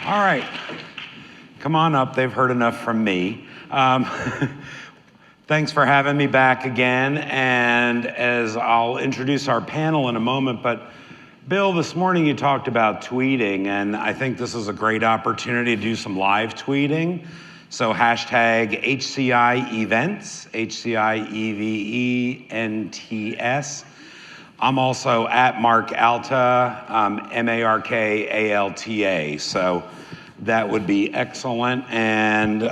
All right, come on up. They've heard enough from me. Thanks for having me back again. And as I'll introduce our panel in a moment, but Bill, this morning you talked about tweeting, and I think this is a great opportunity to do some live tweeting. So hashtag HCI events, HCI EVENTS. I'm also at Mark Alta, MARKALTA. So that would be excellent. And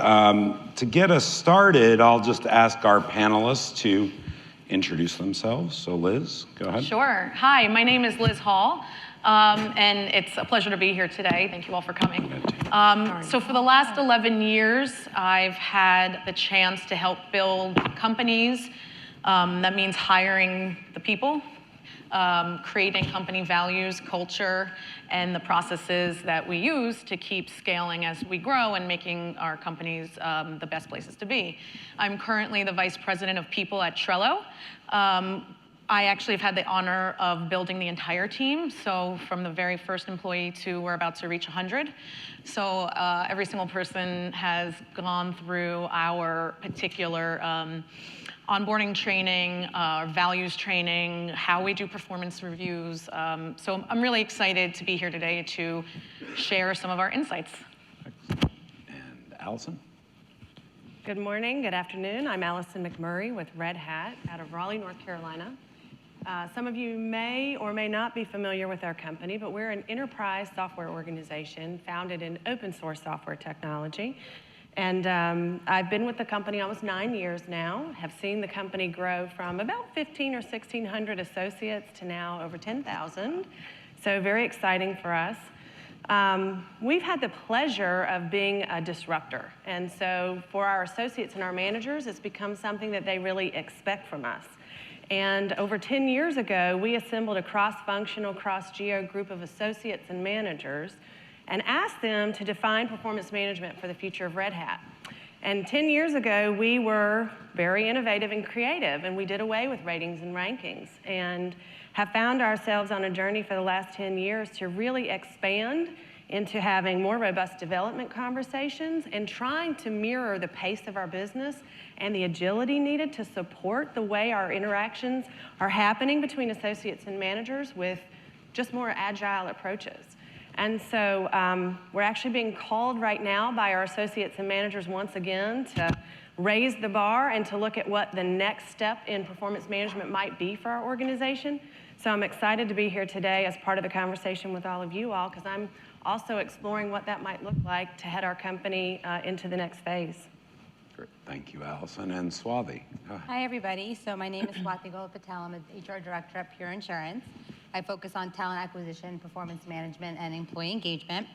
to get us started, I'll just ask our panelists to introduce themselves. So Liz, go ahead. Sure. Hi, my name is Liz Hall, and it's a pleasure to be here today. Thank you all for coming. So for the last 11 years, I've had the chance to help build companies. That means hiring the people, creating company values, culture, and the processes that we use to keep scaling as we grow and making our companies the best places to be. I'm currently the Vice President of People at Trello. I actually have had the honor of building the entire team, so from the very first employee to we're about to reach 100. So every single person has gone through our particular onboarding training, values training, how we do performance reviews. So I'm really excited to be here today to share some of our insights. And Allison? Good morning, good afternoon. I'm Allison McMurray with Red Hat out of Raleigh, North Carolina. Some of you may or may not be familiar with our company, but we're an enterprise software organization founded in open source software technology. And I've been with the company almost 9 years now, have seen the company grow from about 1,500 or 1,600 associates to now over 10,000. So very exciting for us. We've had the pleasure of being a disruptor. And so for our associates and our managers, it's become something that they really expect from us. And over 10 years ago, we assembled a cross-functional, cross-geo group of associates and managers and asked them to define performance management for the future of Red Hat. And 10 years ago, we were very innovative and creative, and we did away with ratings and rankings, and have found ourselves on a journey for the last 10 years to really expand into having more robust development conversations and trying to mirror the pace of our business and the agility needed to support the way our interactions are happening between associates and managers with just more agile approaches. And so we're actually being called right now by our associates and managers once again to raise the bar and to look at what the next step in performance management might be for our organization. So I'm excited to be here today as part of the conversation with all of you all, because I'm also exploring what that might look like to head our company into the next phase. Great. Thank you, Allison. And Swathi. Hi, everybody. So my name is Swathi Patel. I'm an HR director at Pure Insurance. I focus on talent acquisition, performance management, and employee engagement.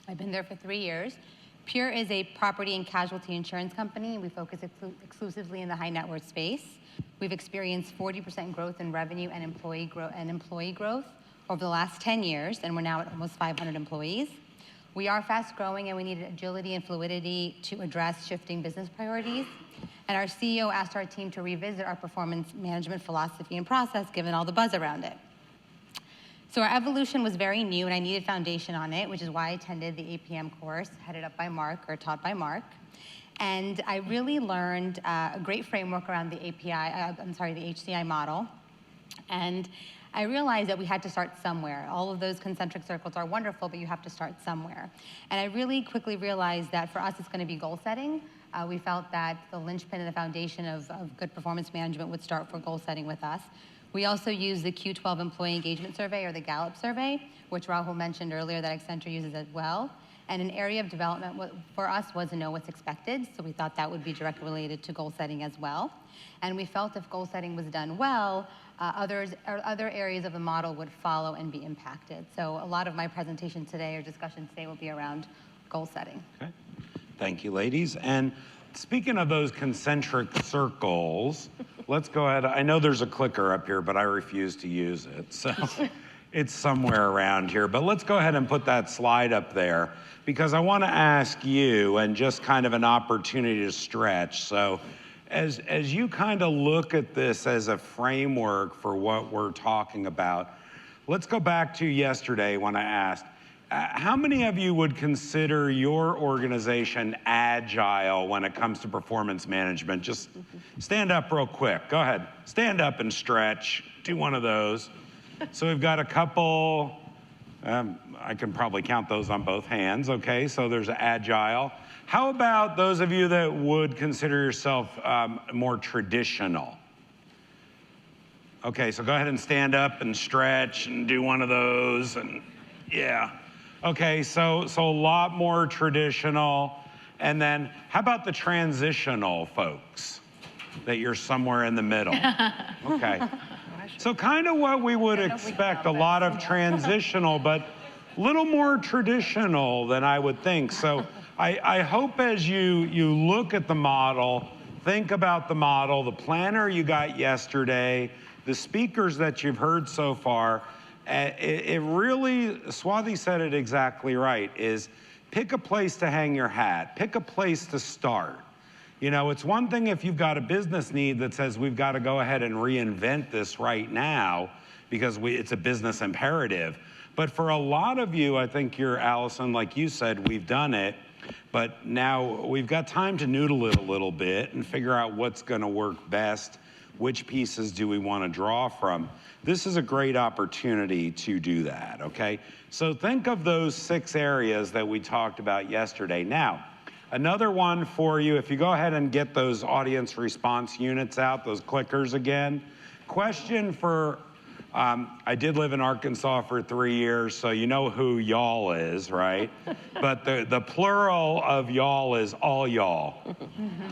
I've been there for 3 years. Pure is a property and casualty insurance company. We focus exclusively in the high net worth space. We've experienced 40% growth in revenue and employee growth over the last 10 years, and we're now at almost 500 employees. We are fast growing, and we needed agility and fluidity to address shifting business priorities. And our CEO asked our team to revisit our performance management philosophy and process, given all the buzz around it. So our evolution was very new, and I needed foundation on it, which is why I attended the APM course, headed up by Mark, or taught by Mark. And I really learned a great framework around the the HCI model. And I realized that we had to start somewhere. All of those concentric circles are wonderful, but you have to start somewhere. And I really quickly realized that for us, it's going to be goal setting. We felt that the linchpin and the foundation of good performance management would start for goal setting with us. We also use the Q12 Employee Engagement Survey, or the Gallup Survey, which Rahul mentioned earlier that Accenture uses as well. And an area of development for us was to know what's expected, so we thought that would be directly related to goal setting as well. And we felt if goal setting was done well, other areas of the model would follow and be impacted. So a lot of my presentation today, or discussion today, will be around goal setting. Okay. Thank you, ladies. And speaking of those concentric circles, let's go ahead. I know there's a clicker up here, but I refuse to use it. So it's somewhere around here. But let's go ahead and put that slide up there, because I want to ask you, and just kind of an opportunity to stretch. So as you kind of look at this as a framework for what we're talking about, let's go back to yesterday when I asked, how many of you would consider your organization agile when it comes to performance management? Just stand up real quick. Go ahead. Stand up and stretch. Do one of those. So we've got a couple, I can probably count those on both hands, okay? So there's agile. How about those of you that would consider yourself more traditional? Okay, so go ahead and stand up and stretch and do one of those, and yeah. Okay, so a lot more traditional. And then how about the transitional folks, that you're somewhere in the middle? Okay. So kind of what we would expect, a lot of transitional, but a little more traditional than I would think. So I hope as you look at the model, think about the model, the planner you got yesterday, the speakers that you've heard so far, it really, Swati said it exactly right, is pick a place to hang your hat, pick a place to start. You know, it's one thing if you've got a business need that says we've got to go ahead and reinvent this right now because it's a business imperative. But for a lot of you, I think you're, Allison, like you said, we've done it, but now we've got time to noodle it a little bit and figure out what's going to work best. Which pieces do we want to draw from? This is a great opportunity to do that, okay? So think of those 6 areas that we talked about yesterday. Now, another one for you, if you go ahead and get those audience response units out, those clickers again. Question for, I did live in Arkansas for 3 years, so you know who y'all is, right? But the plural of y'all is all y'all.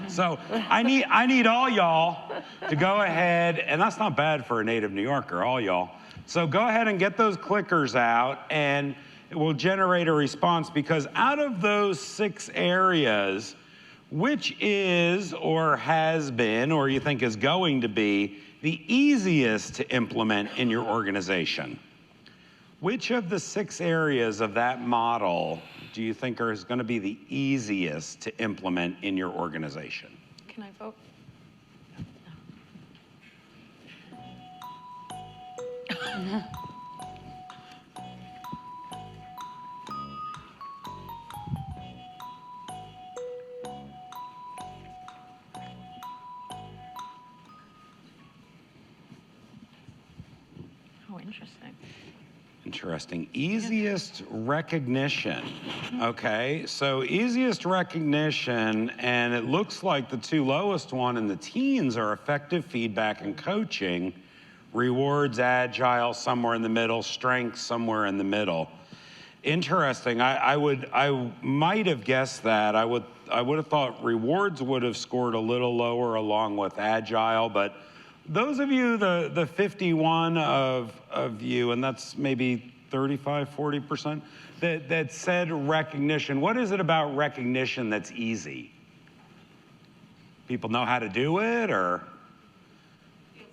So I need all y'all to go ahead, and that's not bad for a native New Yorker, all y'all. So go ahead and get those clickers out, and it will generate a response, because out of those 6 areas, which is or has been or you think is going to be the easiest to implement in your organization? Which of the 6 areas of that model do you think is going to be the easiest to implement in your organization? Can I vote? Oh, interesting. Interesting. Easiest recognition. Okay, so easiest recognition, and it looks like the 2 lowest one in the teens are effective feedback and coaching, rewards, agile, somewhere in the middle, strength, somewhere in the middle. Interesting. I might have guessed that. I would have thought rewards would have scored a little lower along with agile, but those of you, the 51 of you, and that's maybe 35, 40%, that said recognition, what is it about recognition that's easy? People know how to do it, or? Feels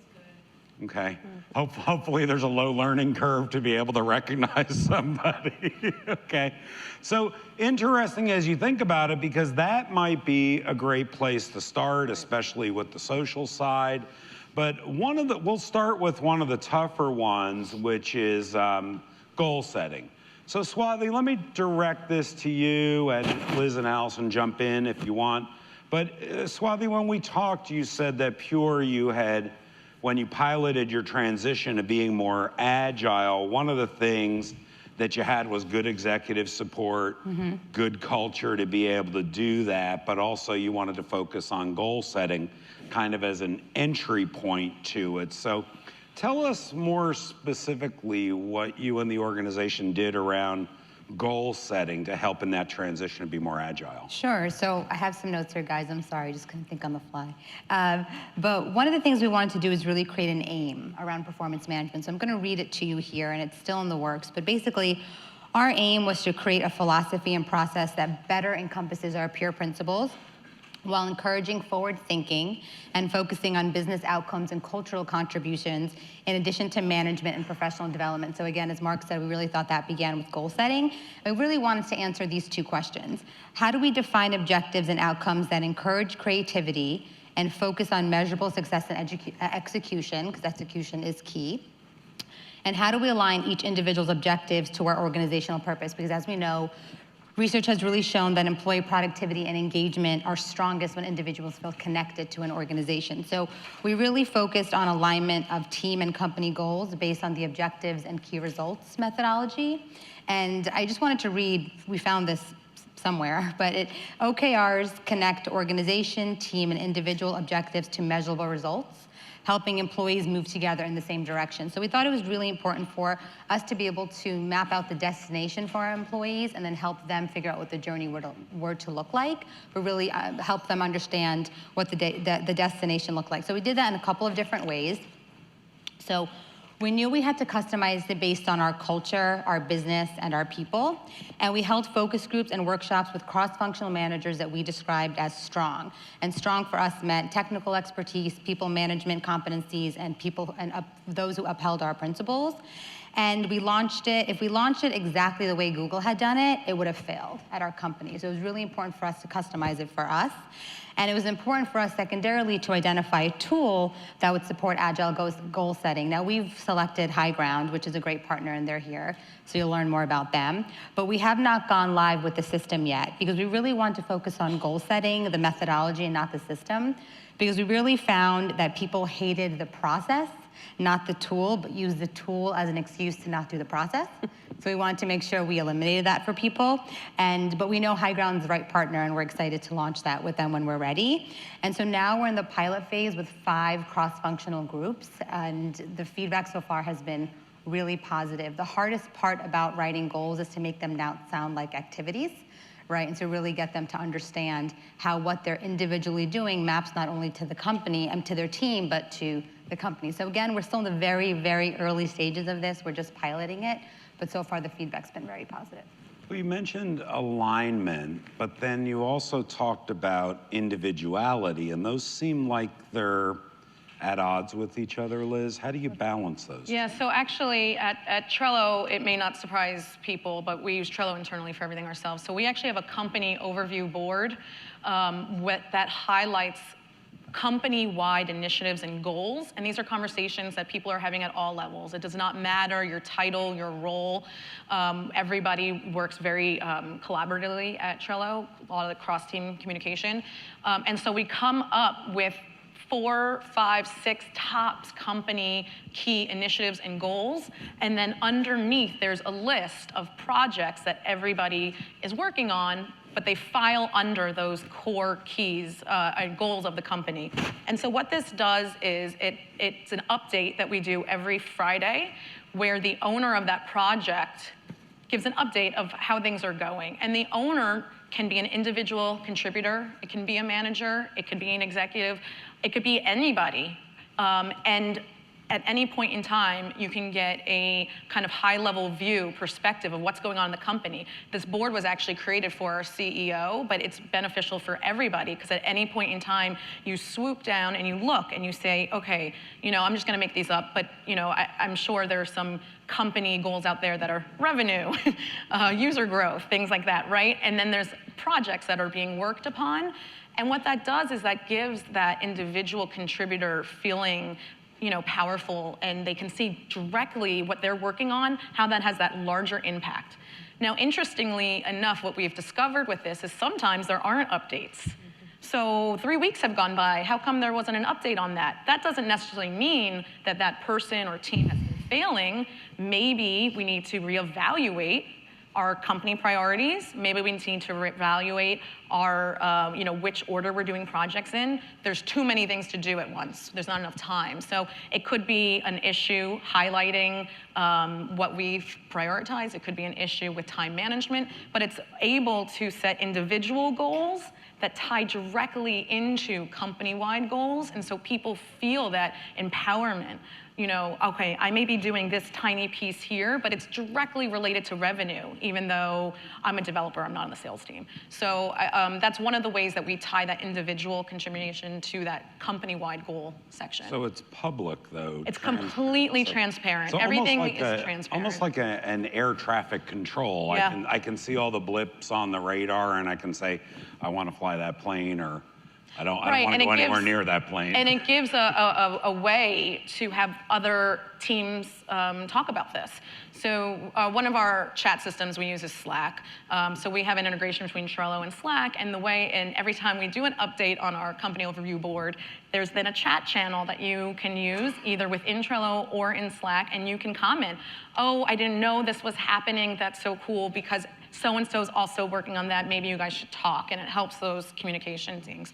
good. Okay. Hopefully there's a low learning curve to be able to recognize somebody. Okay. So interesting as you think about it, because that might be a great place to start, especially with the social side. But we'll start with one of the tougher ones, which is goal setting. So Swati, let me direct this to you, and Liz and Allison jump in if you want. But Swati, when we talked, you said that Pure, you had, when you piloted your transition to being more agile, one of the things that you had was good executive support, good culture to be able to do that, but also you wanted to focus on goal setting kind of as an entry point to it. So tell us more specifically what you and the organization did around goal setting to help in that transition to be more agile. Sure. So I have some notes here, guys. I'm sorry, I just couldn't think on the fly. But one of the things we wanted to do is really create an aim around performance management. So I'm going to read it to you here, and it's still in the works. But basically, our aim was to create a philosophy and process that better encompasses our peer principles, while encouraging forward thinking and focusing on business outcomes and cultural contributions, in addition to management and professional development. So again, as Mark said, we really thought that began with goal setting. We really wanted to answer these 2 questions. How do we define objectives and outcomes that encourage creativity and focus on measurable success and execution, because execution is key? And how do we align each individual's objectives to our organizational purpose? Because as we know, research has really shown that employee productivity and engagement are strongest when individuals feel connected to an organization. So we really focused on alignment of team and company goals based on the objectives and key results methodology. And I just wanted to read, we found this somewhere, but OKRs connect organization, team, and individual objectives to measurable results, helping employees move together in the same direction. So we thought it was really important for us to be able to map out the destination for our employees and then help them figure out what the journey were to look like, but really help them understand what the destination looked like. So we did that in a couple of different ways. So we knew we had to customize it based on our culture, our business, and our people. And we held focus groups and workshops with cross-functional managers that we described as strong. And strong for us meant technical expertise, people management competencies, and those who upheld our principles. And we launched it. If we launched it exactly the way Google had done it, it would have failed at our company. So it was really important for us to customize it for us. And it was important for us secondarily to identify a tool that would support agile goal setting. Now we've selected High Ground, which is a great partner, and they're here, so you'll learn more about them. But we have not gone live with the system yet because we really want to focus on goal setting, the methodology, and not the system, because we really found that people hated the process, not the tool, but used the tool as an excuse to not do the process. So we wanted to make sure we eliminated that for people. But we know High Ground's the right partner, and we're excited to launch that with them when we're ready. And so now we're in the pilot phase with 5 cross-functional groups, and the feedback so far has been really positive. The hardest part about writing goals is to make them now sound like activities, right? And to really get them to understand how what they're individually doing maps not only to the company and to their team, but to the company. So again, we're still in the very, very early stages of this. We're just piloting it, but so far the feedback's been very positive. Well, you mentioned alignment, but then you also talked about individuality, and those seem like they're at odds with each other, Liz. How do you balance those? Yeah, so actually at Trello, it may not surprise people, but we use Trello internally for everything ourselves. So we actually have a company overview board that highlights company-wide initiatives and goals, and these are conversations that people are having at all levels. It does not matter your title, your role. Everybody works very collaboratively at Trello, a lot of the cross-team communication. And so we come up with 4, 5, 6 tops company key initiatives and goals, and then underneath there's a list of projects that everybody is working on, but they file under those core keys and goals of the company. And so what this does is it's an update that we do every Friday where the owner of that project gives an update of how things are going. And the owner can be an individual contributor, it can be a manager, it could be an executive, it could be anybody. And at any point in time, you can get a kind of high-level view, perspective of what's going on in the company. This board was actually created for our CEO, but it's beneficial for everybody, because at any point in time, you swoop down and you look and you say, okay, I'm just gonna make these up, but I'm sure there are some company goals out there that are revenue, user growth, things like that, right? And then there's projects that are being worked upon. And what that does is that gives that individual contributor feeling powerful, and they can see directly what they're working on, how that has that larger impact. Now, interestingly enough, what we've discovered with this is sometimes there aren't updates. So 3 weeks have gone by, how come there wasn't an update on that? That doesn't necessarily mean that that person or team has been failing. Maybe we need to reevaluate our company priorities. Maybe we need to reevaluate our, which order we're doing projects in. There's too many things to do at once. There's not enough time. So it could be an issue highlighting what we've prioritized. It could be an issue with time management, but it's able to set individual goals that tie directly into company-wide goals, and so people feel that empowerment. Okay, I may be doing this tiny piece here, but it's directly related to revenue, even though I'm a developer, I'm not on the sales team. So that's one of the ways that we tie that individual contribution to that company-wide goal section. So it's public, though. It's completely transparent. So Everything is transparent. Almost like an air traffic control. Yeah. I can see all the blips on the radar, and I can say, I want to fly that plane, or I don't Right, want and to go it anywhere gives- near that plane. And it gives a way to have other teams talk about this. So one of our chat systems we use is Slack. So we have an integration between Trello and Slack, and every time we do an update on our company overview board, there's then a chat channel that you can use either within Trello or in Slack, and you can comment, oh, I didn't know this was happening, that's so cool, because so-and-so's also working on that, maybe you guys should talk, and it helps those communication things.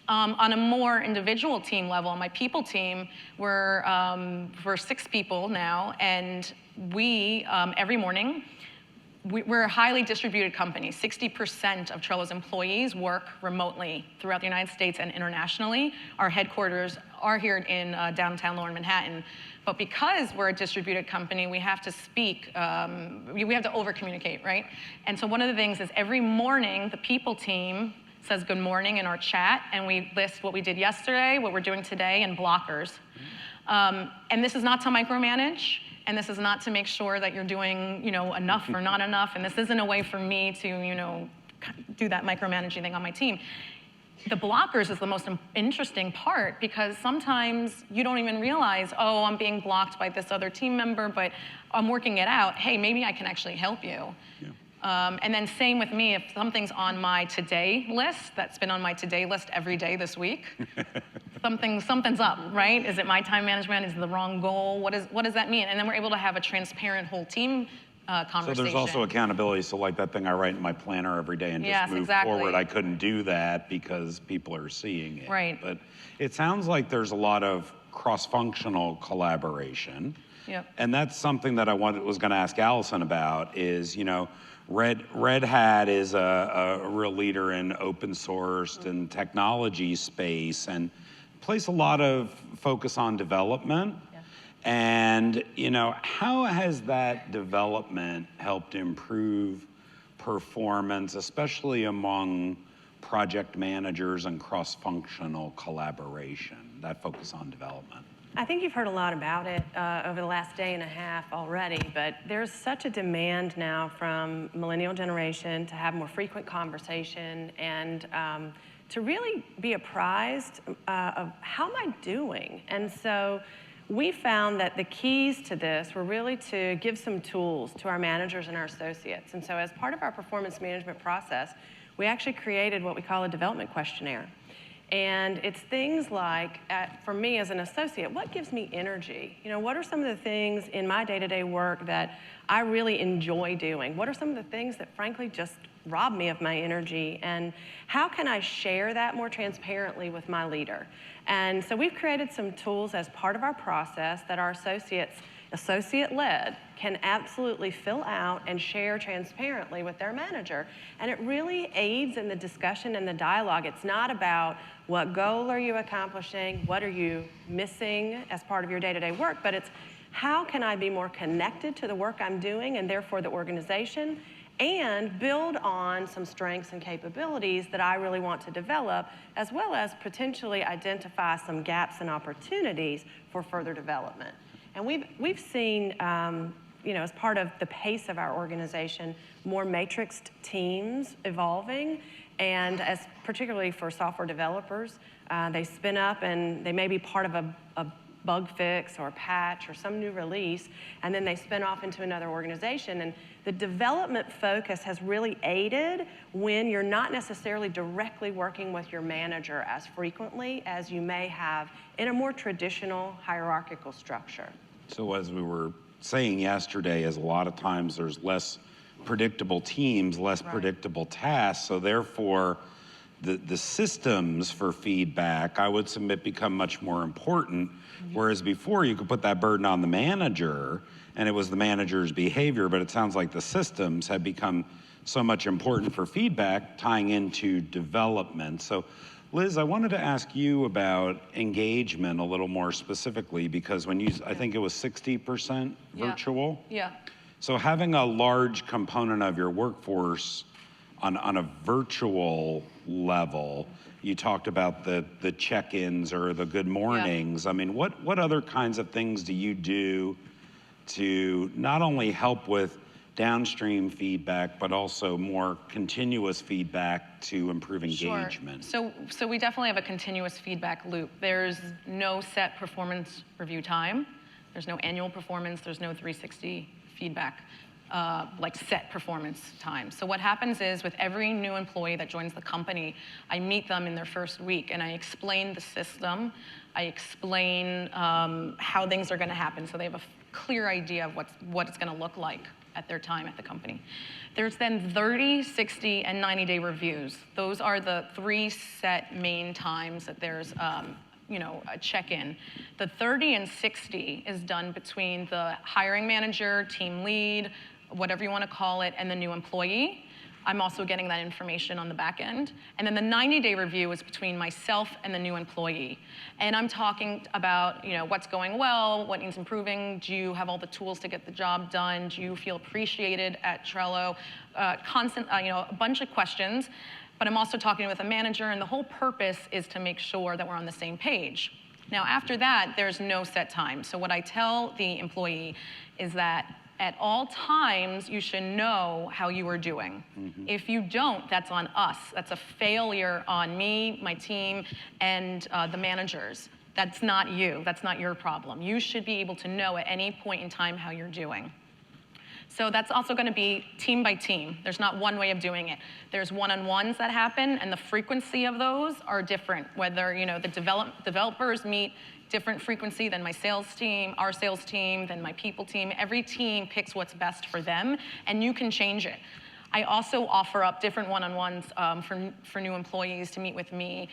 On a more individual team level, on my people team, we're 6 people now, and we, every morning, we're a highly distributed company. 60% of Trello's employees work remotely throughout the United States and internationally. Our headquarters are here in downtown Lower Manhattan. But because we're a distributed company, we have to speak, we have to over-communicate, right? And so one of the things is every morning, the people team says good morning in our chat, and we list what we did yesterday, what we're doing today, and blockers. And this is not to micromanage, and this is not to make sure that you're doing, enough or not enough, and this isn't a way for me to, do that micromanaging thing on my team. The blockers is the most interesting part, because sometimes you don't even realize, oh, I'm being blocked by this other team member, but I'm working it out. Hey, maybe I can actually help you. Yeah. And then same with me, if something's on my today list, that's been on my today list every day this week, something's up, right? Is it my time management? Is it the wrong goal? What does that mean? And then we're able to have a transparent whole team conversation. So there's also accountability. So like that thing I write in my planner every day and just Yes, move exactly. forward, I couldn't do that because people are seeing it. Right. But it sounds like there's a lot of cross-functional collaboration. Yep. And that's something that I was going to ask Allison about is, Red Hat is a real leader in open source and technology space and place a lot of focus on development. Yeah. And, how has that development helped improve performance, especially among project managers and cross-functional collaboration, that focus on development? I think you've heard a lot about it over the last day and a half already, but there's such a demand now from millennial generation to have more frequent conversation and to really be apprised of how am I doing? And so we found that the keys to this were really to give some tools to our managers and our associates. And so as part of our performance management process, we actually created what we call a development questionnaire. And it's things like, for me as an associate, what gives me energy? What are some of the things in my day-to-day work that I really enjoy doing? What are some of the things that frankly just rob me of my energy? And how can I share that more transparently with my leader? And so we've created some tools as part of our process that our associate-led, can absolutely fill out and share transparently with their manager. And it really aids in the discussion and the dialogue. It's not about what goal are you accomplishing, what are you missing as part of your day-to-day work, but it's how can I be more connected to the work I'm doing and therefore the organization, and build on some strengths and capabilities that I really want to develop, as well as potentially identify some gaps and opportunities for further development. And we've seen, as part of the pace of our organization, more matrixed teams evolving, and as particularly for software developers, they spin up and they may be part of a bug fix or a patch or some new release, and then they spin off into another organization. And the development focus has really aided when you're not necessarily directly working with your manager as frequently as you may have in a more traditional hierarchical structure. So as we were saying yesterday, is a lot of times there's less predictable teams, less predictable tasks, so therefore the systems for feedback, I would submit, become much more important, whereas before you could put that burden on the manager and it was the manager's behavior, but it sounds like the systems have become so much important for feedback, tying into development. So Liz, I wanted to ask you about engagement a little more specifically, because when I think it was 60% virtual? Yeah. So having a large component of your workforce on a virtual level, you talked about the check-ins or the good mornings. I mean, what other kinds of things do you do to not only help with downstream feedback, but also more continuous feedback to improve Sure. engagement? So we definitely have a continuous feedback loop. There's no set performance review time. There's no annual performance. There's no 360 feedback, like set performance time. So what happens is with every new employee that joins the company, I meet them in their first week and I explain the system. I explain how things are going to happen so they have a clear idea of what it's going to look like at their time at the company. There's then 30, 60, and 90-day reviews. Those are the 3 set main times that there's a check-in. The 30 and 60 is done between the hiring manager, team lead, whatever you want to call it, and the new employee. I'm also getting that information on the back end. And then the 90-day review is between myself and the new employee. And I'm talking about what's going well, what needs improving, do you have all the tools to get the job done, do you feel appreciated at Trello, a bunch of questions. But I'm also talking with a manager, and the whole purpose is to make sure that we're on the same page. Now, after that, there's no set time. So what I tell the employee is that at all times, you should know how you are doing. Mm-hmm. If you don't, that's on us. That's a failure on me, my team, and the managers. That's not you. That's not your problem. You should be able to know at any point in time how you're doing. So that's also going to be team by team. There's not one way of doing it. There's one-on-ones that happen, and the frequency of those are different. Whether the developers meet different frequency than my sales team, our sales team, than my people team. Every team picks what's best for them, and you can change it. I also offer up different one-on-ones for new employees to meet with me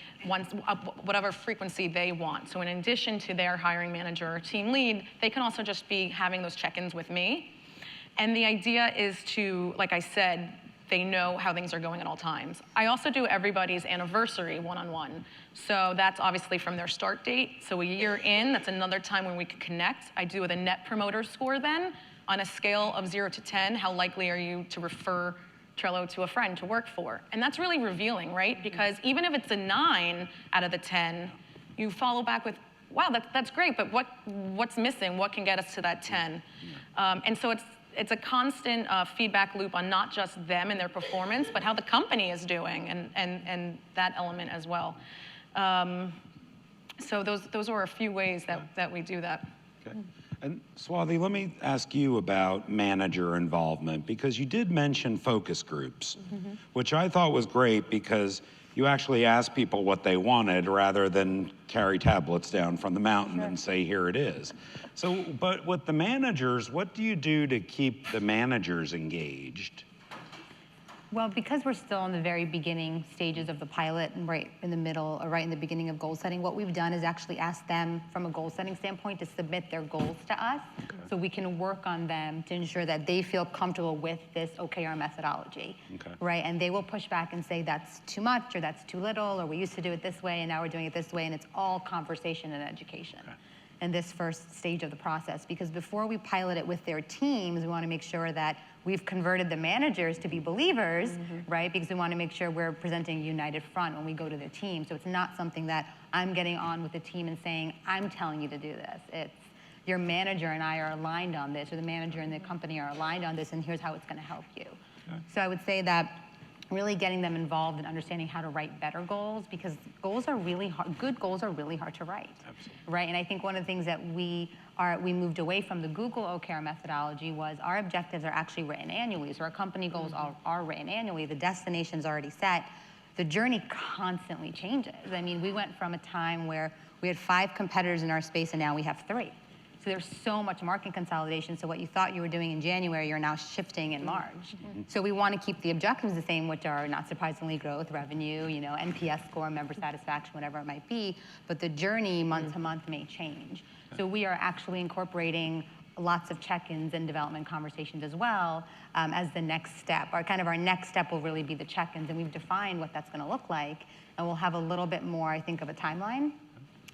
whatever frequency they want. So in addition to their hiring manager or team lead, they can also just be having those check-ins with me. And the idea is to, like I said, they know how things are going at all times. I also do everybody's anniversary one-on-one. So that's obviously from their start date. So a year in, that's another time when we can connect. I do with a net promoter score then. On a scale of 0 to 10, how likely are you to refer Trello to a friend to work for? And that's really revealing, right? Because even if it's a 9 out of the 10, you follow back with, wow, that's great, but what's missing? What can get us to that 10? And so it's a constant feedback loop on not just them and their performance, but how the company is doing and that element as well. So those are a few ways that we do that. Okay. And Swati, let me ask you about manager involvement, because you did mention focus groups, mm-hmm. which I thought was great because you actually asked people what they wanted rather than carry tablets down from the mountain sure. and say, here it is. So, but with the managers, what do you do to keep the managers engaged? Well, because we're still in the very beginning stages of the pilot and right in the middle, or right in the beginning of goal setting, what we've done is actually ask them from a goal setting standpoint to submit their goals to us okay. so we can work on them to ensure that they feel comfortable with this OKR methodology, okay. right? And they will push back and say that's too much or that's too little or we used to do it this way and now we're doing it this way, and it's all conversation and education. Okay. In this first stage of the process, because before we pilot it with their teams, we want to make sure that we've converted the managers to be believers, mm-hmm. right? Because we want to make sure we're presenting a united front when we go to the team. So it's not something that I'm getting on with the team and saying, I'm telling you to do this. It's your manager and I are aligned on this, or the manager and the company are aligned on this, and here's how it's going to help you. Okay. So I would say that really getting them involved in understanding how to write better goals, because goals are really hard. Good goals are really hard to write, absolutely. Right? And I think one of the things that we moved away from the Google OKR methodology was our objectives are actually written annually. So our company goals mm-hmm. are written annually. The destination's already set. The journey constantly changes. I mean, we went from a time where we had 5 competitors in our space, and now we have 3. So there's so much market consolidation. So what you thought you were doing in January, you're now shifting in March. Mm-hmm. So we want to keep the objectives the same, which are not surprisingly growth, revenue, NPS score, member satisfaction, whatever it might be. But the journey month to month may change. So we are actually incorporating lots of check-ins and development conversations as well as the next step. Our next step will really be the check-ins, and we've defined what that's going to look like. And we'll have a little bit more, I think, of a timeline,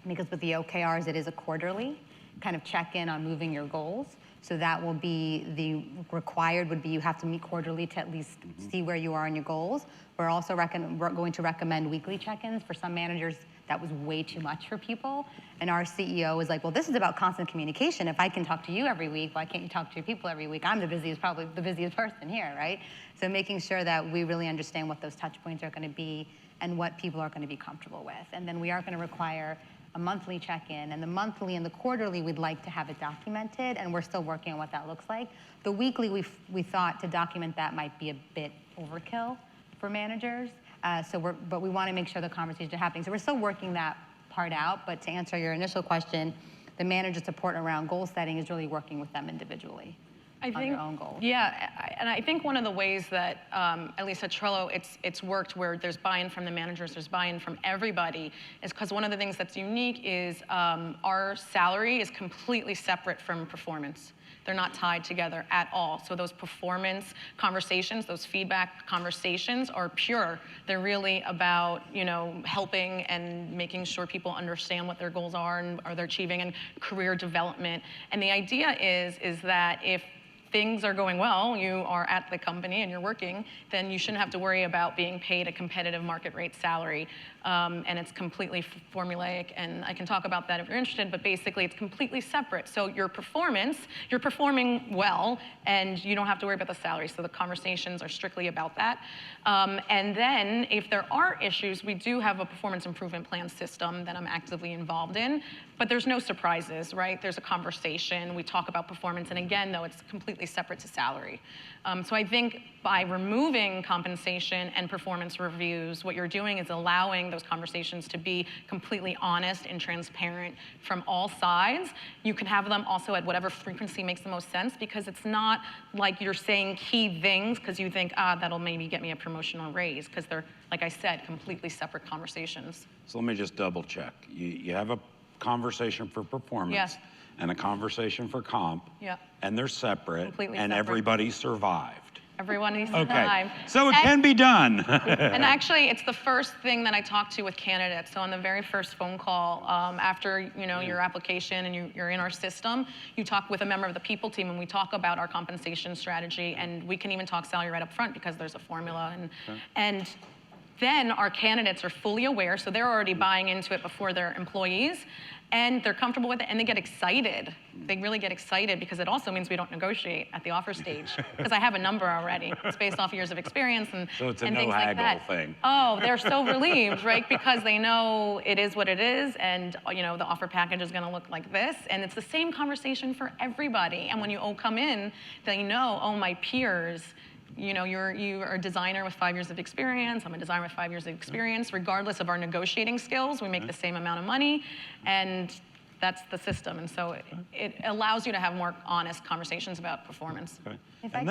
because with the OKRs, it is a quarterly kind of check-in on moving your goals. So that will be required would be you have to meet quarterly to at least mm-hmm. see where you are in your goals. We're also going to recommend weekly check-ins. For some managers, that was way too much for people. And our CEO was like, well, this is about constant communication. If I can talk to you every week, why can't you talk to your people every week? I'm probably the busiest person here, right? So making sure that we really understand what those touch points are going to be and what people are going to be comfortable with. And then we are going to require a monthly check-in, and the monthly and the quarterly, we'd like to have it documented, and we're still working on what that looks like. The weekly, we thought to document that might be a bit overkill for managers, but we want to make sure the conversations are happening. So we're still working that part out, but to answer your initial question, the manager support around goal setting is really working with them individually on their own goals. Yeah, and I think one of the ways that, at least at Trello, it's worked where there's buy-in from the managers, there's buy-in from everybody, is because one of the things that's unique is our salary is completely separate from performance. They're not tied together at all. So those performance conversations, those feedback conversations are pure. They're really about, helping and making sure people understand what their goals are and are they're achieving, and career development. And the idea is that if things are going well, you are at the company and you're working, then you shouldn't have to worry about being paid a competitive market rate salary. And it's completely formulaic, and I can talk about that if you're interested, but basically it's completely separate. So your performance, you're performing well, and you don't have to worry about the salary. So the conversations are strictly about that. And then if there are issues, we do have a performance improvement plan system that I'm actively involved in, but there's no surprises, right? There's a conversation, we talk about performance, and again, though, it's completely separate to salary. So I think by removing compensation and performance reviews, what you're doing is allowing those conversations to be completely honest and transparent from all sides. You can have them also at whatever frequency makes the most sense, because it's not like you're saying key things because you think, that'll maybe get me a promotion or raise, because they're, like I said, completely separate conversations. So let me just double check. You have a conversation for performance. Yes. And a conversation for comp. Yeah. And they're separate. Completely and separate. Everybody survived. Everyone needs to Okay. time. So it can be done. And actually, it's the first thing that I talk to with candidates. So on the very first phone call, after your application and you're in our system, you talk with a member of the people team, and we talk about our compensation strategy, and we can even talk salary right up front because there's a formula. And then our candidates are fully aware, so they're already buying into it before their employees, and they're comfortable with it, and they get excited. They really get excited, because it also means we don't negotiate at the offer stage, because I have a number already. It's based off years of experience and So it's a and no things like haggle that. thing. Oh, they're so relieved, right? Because they know it is what it is, and the offer package is going to look like this, and it's the same conversation for everybody. And when you all come in, they know, oh, my peers. You're a designer with 5 years of experience. I'm a designer with 5 years of experience. Regardless of our negotiating skills, we make the same amount of money, and that's the system. And so it allows you to have more honest conversations about performance. Okay. If I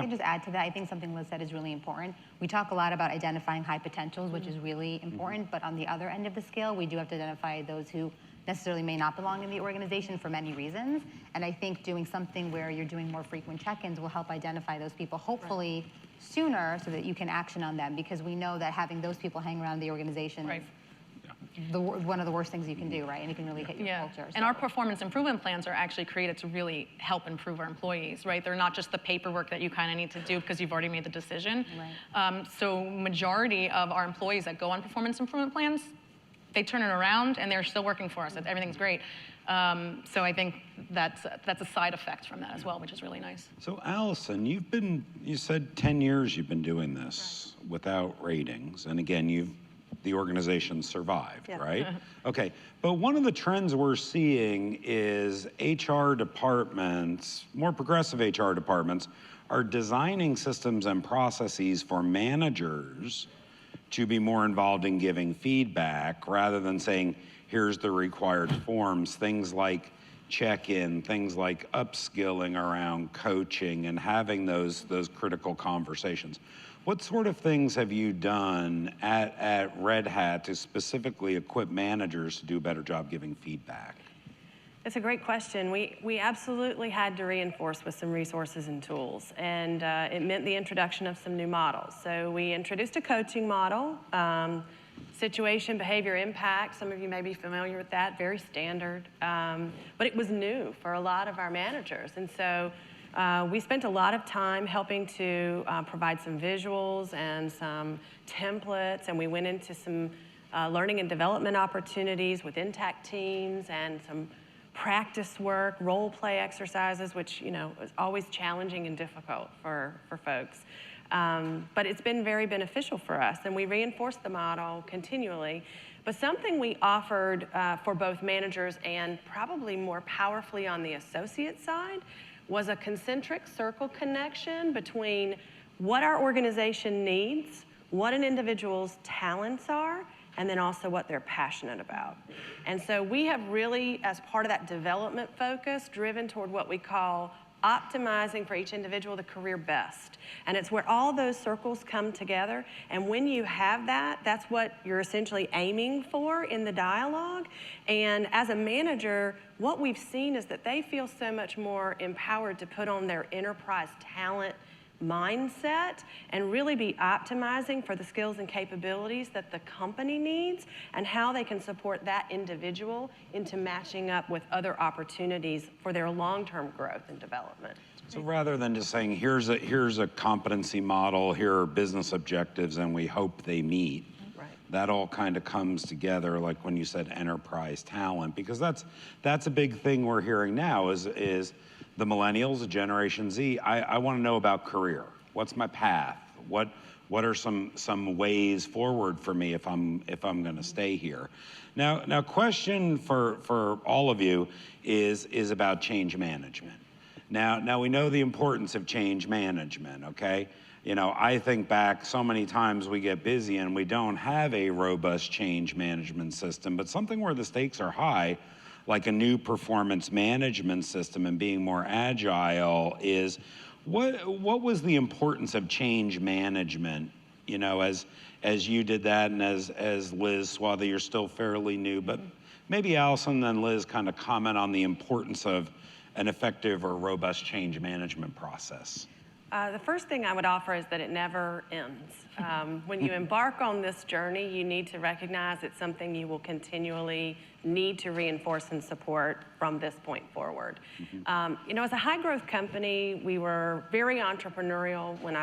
could just add to that, I think something Liz said is really important. We talk a lot about identifying high potentials, which is really important, but on the other end of the scale, we do have to identify those who necessarily may not belong in the organization for many reasons. And I think doing something where you're doing more frequent check-ins will help identify those people, hopefully sooner, so that you can action on them, because we know that having those people hang around the organization is one of the worst things you can do, right? And it can really hit your culture. And our performance improvement plans are actually created to really help improve our employees, right? They're not just the paperwork that you kind of need to do because you've already made the decision. Right. So majority of our employees that go on performance improvement plans, they turn it around and they're still working for us. Everything's great. So I think that's a side effect from that as well, which is really nice. So Allison, you said 10 years you've been doing this without ratings. And again, the organization survived, right? Okay, but one of the trends we're seeing is HR departments, more progressive HR departments, are designing systems and processes for managers to be more involved in giving feedback rather than saying, here's the required forms, things like check-in, things like upskilling around coaching and having those critical conversations. What sort of things have you done at Red Hat to specifically equip managers to do a better job giving feedback? It's a great question. We absolutely had to reinforce with some resources and tools, and it meant the introduction of some new models. So we introduced a coaching model, situation, behavior, impact. Some of you may be familiar with that, very standard, but it was new for a lot of our managers. And so we spent a lot of time helping to provide some visuals and some templates, and we went into some learning and development opportunities with intact teams, and some practice work, role play exercises, which is always challenging and difficult for folks. But it's been very beneficial for us, and we reinforce the model continually. But something we offered for both managers and probably more powerfully on the associate side was a concentric circle connection between what our organization needs, what an individual's talents are, and then also what they're passionate about. And so we have really, as part of that development focus, driven toward what we call optimizing for each individual the career best. And it's where all those circles come together. And when you have that, that's what you're essentially aiming for in the dialogue. And as a manager, what we've seen is that they feel so much more empowered to put on their enterprise talent mindset and really be optimizing for the skills and capabilities that the company needs and how they can support that individual into matching up with other opportunities for their long-term growth and development. So rather than just saying, here's a competency model, here are business objectives, and we hope they meet, right, that all kind of comes together, like when you said enterprise talent, because that's a big thing we're hearing now is the millennials, the Generation Z, I want to know about career. What's my path? What are some ways forward for me if I'm going to stay here? Now, question for all of you is about change management. Now we know the importance of change management. Okay, I think back so many times we get busy and we don't have a robust change management system, but something where the stakes are high, like a new performance management system and being more agile, is what was the importance of change management, as you did that, and as Liz Swathy, you're still fairly new, but maybe Allison and Liz kind of comment on the importance of an effective or robust change management process. The first thing I would offer is that it never ends. When you embark on this journey, you need to recognize it's something you will continually need to reinforce and support from this point forward. As a high-growth company, we were very entrepreneurial when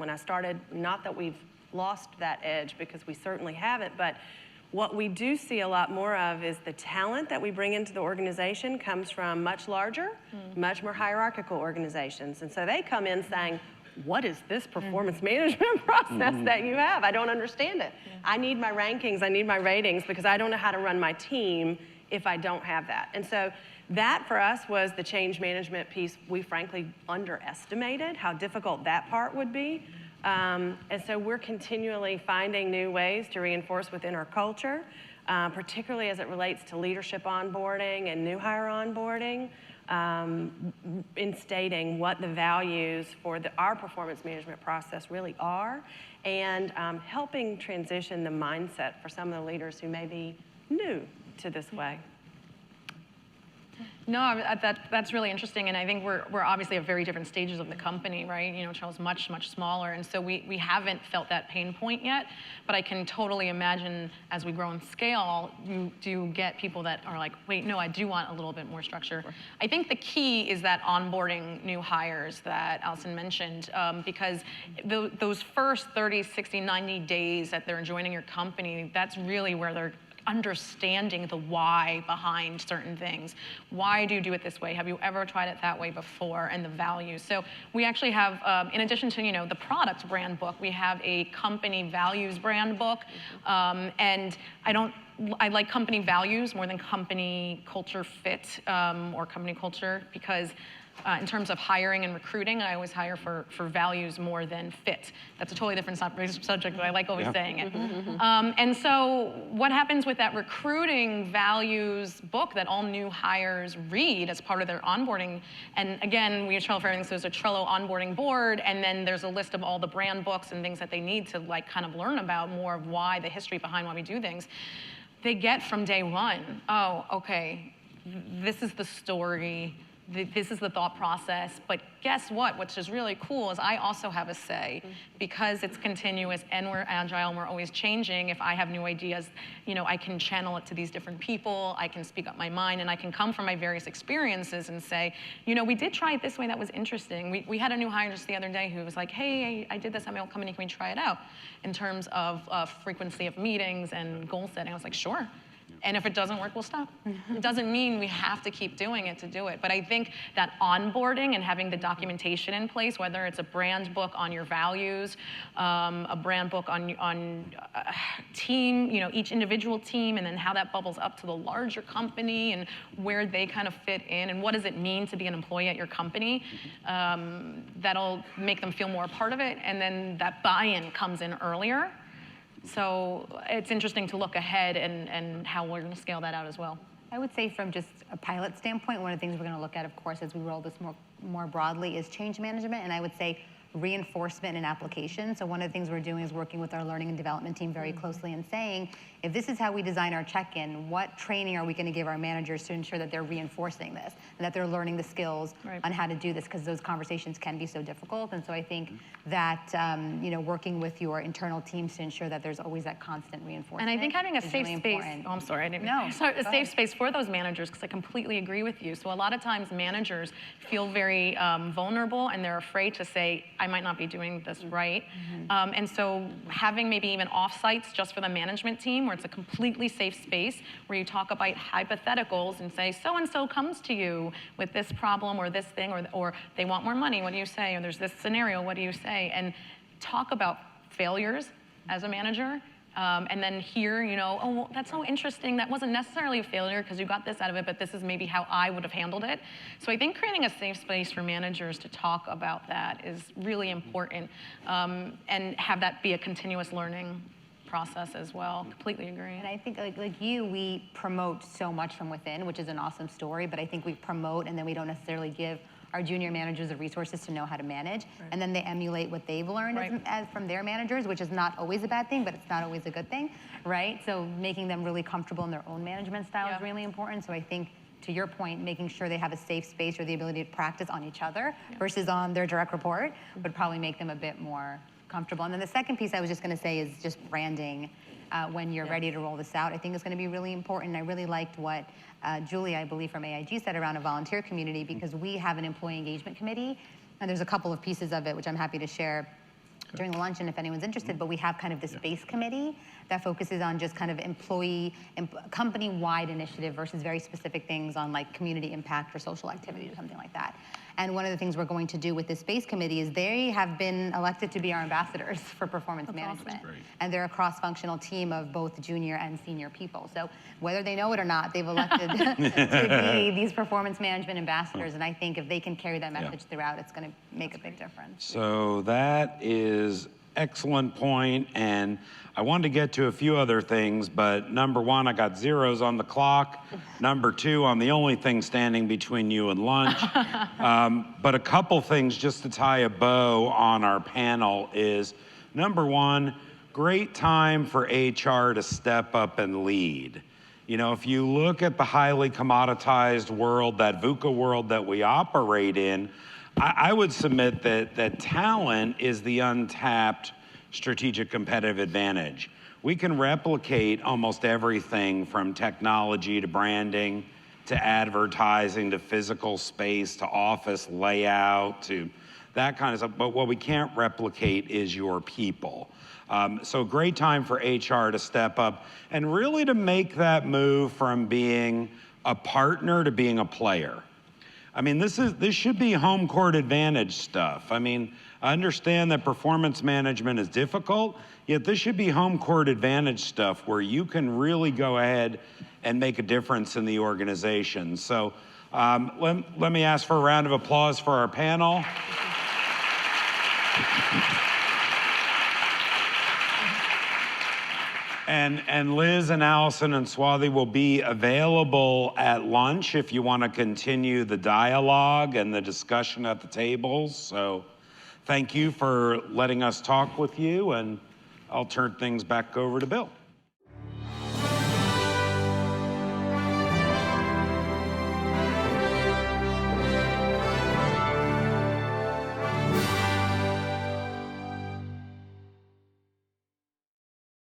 I started. Not that we've lost that edge, because we certainly haven't, but what we do see a lot more of is the talent that we bring into the organization comes from much larger, much more hierarchical organizations. And so they come in saying, what is this performance management process that you have? I don't understand it. I need my rankings, I need my ratings, because I don't know how to run my team if I don't have that. And so that for us was the change management piece. We frankly underestimated how difficult that part would be. And so we're continually finding new ways to reinforce within our culture, particularly as it relates to leadership onboarding and new hire onboarding, instating what the values for our performance management process really are, and helping transition the mindset for some of the leaders who may be new to this way. No, that's really interesting, and I think we're obviously at very different stages of the company, right? Charles, much smaller, and so we haven't felt that pain point yet, but I can totally imagine as we grow in scale, you do get people that are like, wait, no, I do want a little bit more structure. Sure. I think the key is that onboarding new hires that Allison mentioned, because those first 30, 60, 90 days that they're joining your company, that's really where they're understanding the why behind certain things. Why do you do it this way? Have you ever tried it that way before? And the values. So we actually have, in addition to the product brand book, we have a company values brand book. And I like company values more than company culture fit or company culture, because in terms of hiring and recruiting, I always hire for values more than fit. That's a totally different subject, but I like always saying it. And so what happens with that recruiting values book that all new hires read as part of their onboarding? And again, we use Trello for everything, so there's a Trello onboarding board, and then there's a list of all the brand books and things that they need to kind of learn about more of why, the history behind why we do things. They get from day one, oh, okay, this is the story this is the thought process, but guess what? Which is really cool is I also have a say because it's continuous and we're agile and we're always changing. If I have new ideas, I can channel it to these different people, I can speak up my mind, and I can come from my various experiences and say, we did try it this way, that was interesting. We had a new hire just the other day who was like, hey, I did this at my old company, can we try it out? In terms of frequency of meetings and goal setting, I was like, sure. And if it doesn't work, we'll stop. It doesn't mean we have to keep doing it to do it. But I think that onboarding and having the documentation in place, whether it's a brand book on your values, a brand book on team, each individual team, and then how that bubbles up to the larger company and where they kind of fit in, and what does it mean to be an employee at your company, that'll make them feel more a part of it. And then that buy-in comes in earlier. So it's interesting to look ahead and how we're going to scale that out as well. I would say from just a pilot standpoint, one of the things we're going to look at, of course, as we roll this more broadly is change management, and I would say reinforcement and application. So one of the things we're doing is working with our learning and development team very closely and saying, if this is how we design our check-in, what training are we going to give our managers to ensure that they're reinforcing this and that they're learning the skills on how to do this, because those conversations can be so difficult. And so I think that working with your internal teams to ensure that there's always that constant reinforcement. And I think having a safe really space. important. Oh, I'm sorry, I didn't. No, sorry, a safe space for those managers, because I completely agree with you. So a lot of times managers feel very vulnerable and they're afraid to say, I might not be doing this right. And so having maybe even offsites just for the management team, where it's a completely safe space, where you talk about hypotheticals and say, so-and-so comes to you with this problem or this thing, or they want more money, what do you say? Or there's this scenario, what do you say? And talk about failures as a manager. And then hear, oh, well, that's so interesting. That wasn't necessarily a failure because you got this out of it, but this is maybe how I would have handled it. So I think creating a safe space for managers to talk about that is really important, and have that be a continuous learning process as well. Completely agree. And I think like you, we promote so much from within, which is an awesome story, but I think we promote and then we don't necessarily give our junior managers the resources to know how to manage, and then they emulate what they've learned as from their managers, which is not always a bad thing, but it's not always a good thing, right? So making them really comfortable in their own management style is really important. So I think, to your point, making sure they have a safe space or the ability to practice on each other versus on their direct report would probably make them a bit more comfortable. And then the second piece I was just going to say is just branding. When you're ready to roll this out, I think is going to be really important. I really liked what Julie, I believe from AIG, said around a volunteer community, because we have an employee engagement committee, and there's a couple of pieces of it which I'm happy to share during the luncheon if anyone's interested, but we have kind of this base committee that focuses on just kind of company-wide initiative versus very specific things on like community impact or social activity or something like that. And one of the things we're going to do with this space committee is they have been elected to be our ambassadors for performance management. Awesome. And they're a cross-functional team of both junior and senior people. So whether they know it or not, they've elected to be these performance management ambassadors. And I think if they can carry that message throughout, it's going to make a big difference. So that is excellent point, and I wanted to get to a few other things, but number one, I got zeros on the clock. Number two, I'm the only thing standing between you and lunch. But a couple things just to tie a bow on our panel is, number one, great time for HR to step up and lead. If you look at the highly commoditized world, that VUCA world that we operate in, I would submit that talent is the untapped strategic competitive advantage. We can replicate almost everything from technology to branding to advertising to physical space to office layout to that kind of stuff. But what we can't replicate is your people. So great time for HR to step up and really to make that move from being a partner to being a player. I mean, this should be home court advantage stuff. I mean, I understand that performance management is difficult, yet this should be home court advantage stuff where you can really go ahead and make a difference in the organization. So let me ask for a round of applause for our panel. And Liz and Allison and Swati will be available at lunch if you want to continue the dialogue and the discussion at the tables. So thank you for letting us talk with you, and I'll turn things back over to Bill.